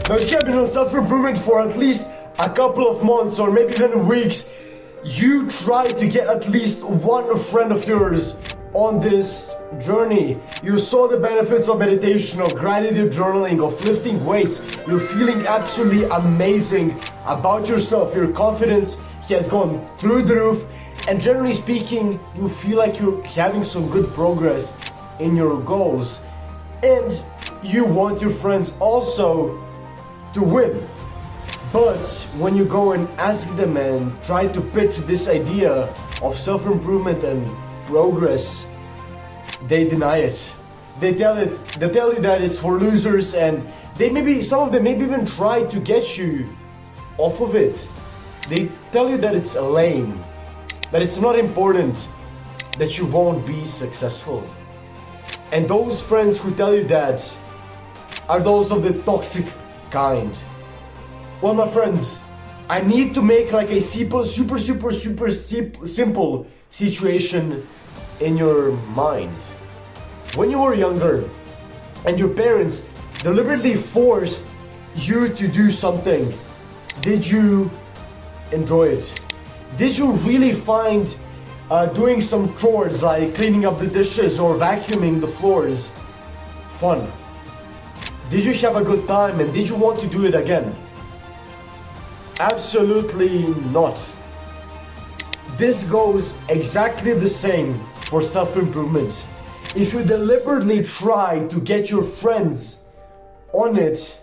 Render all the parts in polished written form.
Now if you have been on self-improvement for at least a couple of months or maybe even weeks, you try to get at least one friend of yours on this journey. You saw the benefits of meditation, of gratitude journaling, of lifting weights. You're feeling absolutely amazing about yourself. Your confidence has gone through the roof, and generally speaking, you feel like you're having some good progress in your goals. And you want your friends also to win. But when you go and ask them and try to pitch this idea of self-improvement and progress, they deny it. They tell you that it's for losers, and some of them maybe even try to get you off of it. They tell you that it's lame, that it's not important, that you won't be successful. And those friends who tell you that are those of the toxic kind. Well, my friends, I need to make like a super simple situation in your mind. When you were younger and your parents deliberately forced you to do something, did you enjoy it? Did you really find doing some chores like cleaning up the dishes or vacuuming the floors fun? Did you have a good time, and did you want to do it again? Absolutely not. This goes exactly the same for self-improvement. If you deliberately try to get your friends on it,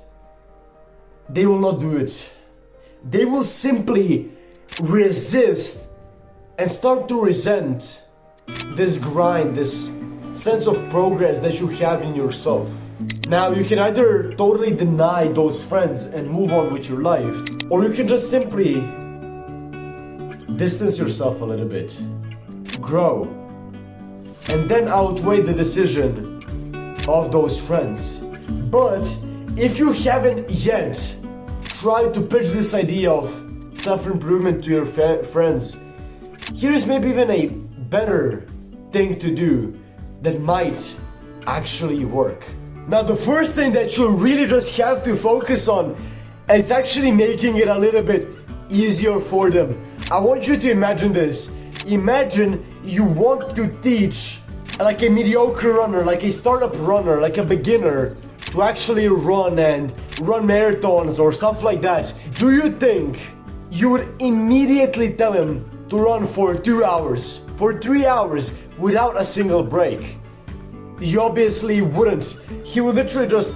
they will not do it. They will simply resist and start to resent this grind, this sense of progress that you have in yourself. Now, you can either totally deny those friends and move on with your life, or you can just simply distance yourself a little bit, grow, and then outweigh the decision of those friends. But if you haven't yet tried to pitch this idea of self-improvement to your friends, here is maybe even a better thing to do that might actually work. Now, the first thing that you really just have to focus on, and it's actually making it a little bit easier for them. I want you to imagine this. Imagine you want to teach like a mediocre runner, like a startup runner, like a beginner, to actually run marathons or stuff like that. Do you think you would immediately tell him to run for 2 hours, for 3 hours without a single break? You obviously wouldn't. He would literally just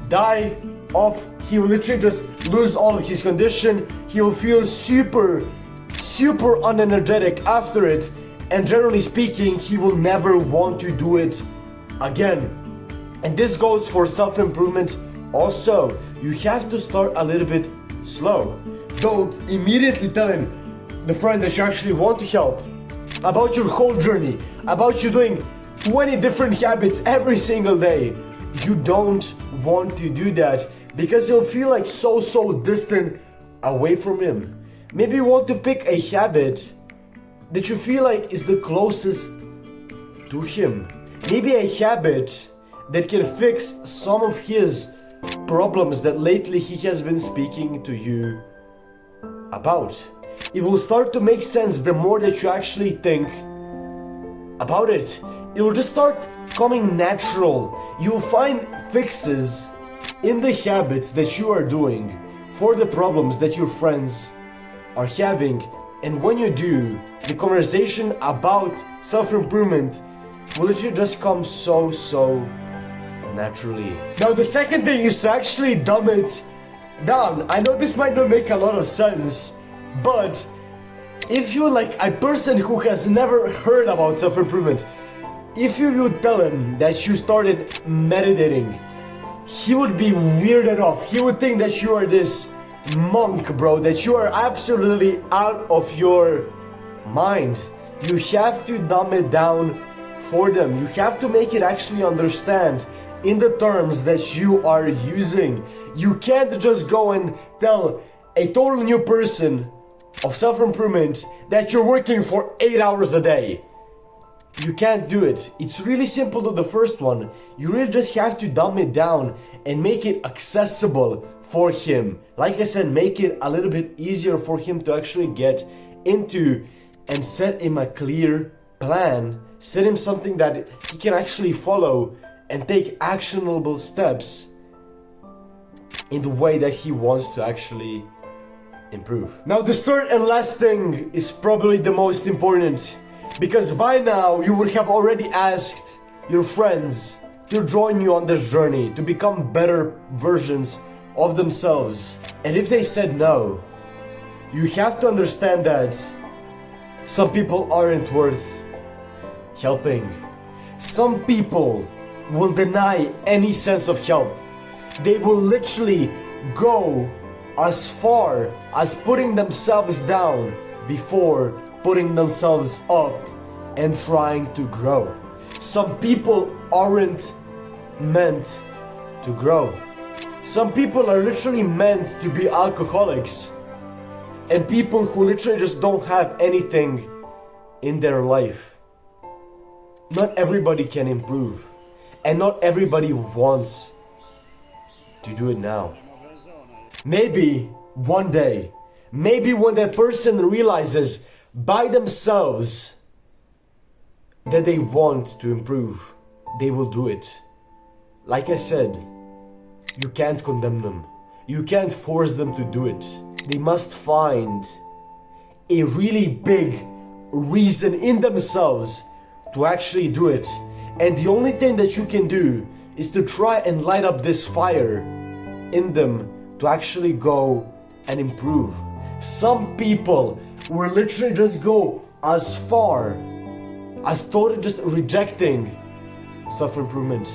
die off. He will literally just lose all of his condition. He will feel super unenergetic after it, and generally speaking, he will never want to do it again. And this goes for self-improvement also. You have to start a little bit slow. Don't immediately tell him, the friend that you actually want to help, about your whole journey, about you doing 20 different habits every single day. You don't want to do that because you'll feel like so distant away from him. Maybe you want to pick a habit that you feel like is the closest to him. Maybe a habit that can fix some of his problems that lately he has been speaking to you about. It will start to make sense the more that you actually think about it. It will just start coming natural. You will find fixes in the habits that you are doing for the problems that your friends are having. And when you do, the conversation about self-improvement will literally just come so naturally. Now, the second thing is to actually dumb it down. I know this might not make a lot of sense, but if you're like a person who has never heard about self-improvement, if you would tell him that you started meditating, he would be weirded off. He would think that you are this monk, bro, that you are absolutely out of your mind. You have to dumb it down for them. You have to make it actually understand in the terms that you are using. You can't just go and tell a total new person of self-improvement that you're working for 8 hours a day. You can't do it. It's really simple to the first one. You really just have to dumb it down and make it accessible for him. Like I said, make it a little bit easier for him to actually get into, and set him a clear plan. Set him something that he can actually follow and take actionable steps in the way that he wants to actually improve. Now the third and last thing is probably the most important, because by now you would have already asked your friends to join you on this journey to become better versions of themselves. And if they said no, you have to understand that some people aren't worth helping. Some people will deny any sense of help. They will literally go as far as putting themselves down before putting themselves up and trying to grow. Some people aren't meant to grow. Some people are literally meant to be alcoholics, and people who literally just don't have anything in their life. Not everybody can improve, and not everybody wants to do it now. Maybe one day, maybe when that person realizes by themselves that they want to improve, they will do it. Like I said, you can't condemn them. You can't force them to do it. They must find a really big reason in themselves to actually do it. And the only thing that you can do is to try and light up this fire in them to actually go and improve. Some people will literally just go as far as totally just rejecting self-improvement,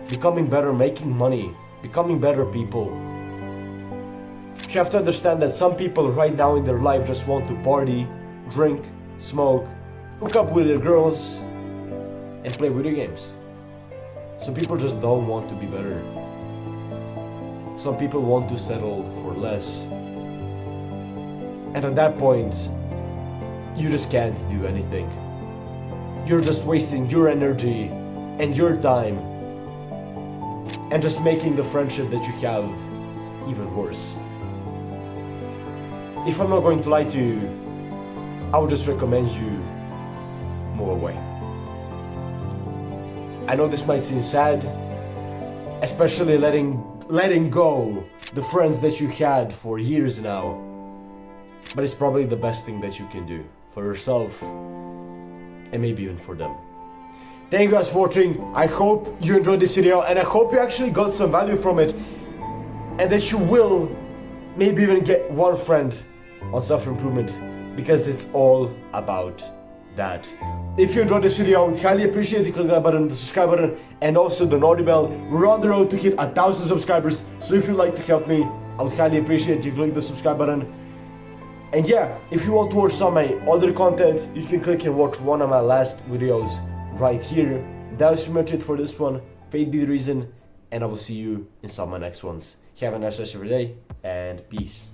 becoming better, making money, becoming better people. You have to understand that some people right now in their life just want to party, drink, smoke, hook up with their girls, and play video games. Some people just don't want to be better. Some people want to settle for less. And at that point, you just can't do anything. You're just wasting your energy and your time and just making the friendship that you have even worse. If I'm not going to lie to you, I would just recommend you move away. I know this might seem sad, especially letting go the friends that you had for years now, but it's probably the best thing that you can do for yourself and maybe even for them. Thank you guys for watching. I hope you enjoyed this video, and I hope you actually got some value from it, and that you will maybe even get one friend on self-improvement, because it's all about that. If you enjoyed this video, I would highly appreciate you clicking that button, the subscribe button, and also the notification bell. We're on the road to hit 1,000 subscribers, so if you'd like to help me, I would highly appreciate you clicking the subscribe button. And yeah, if you want to watch some of my other content, you can click and watch one of my last videos right here. That was pretty much it for this one. Fate be the reason, and I will see you in some of my next ones. Have a nice rest of your day, and peace.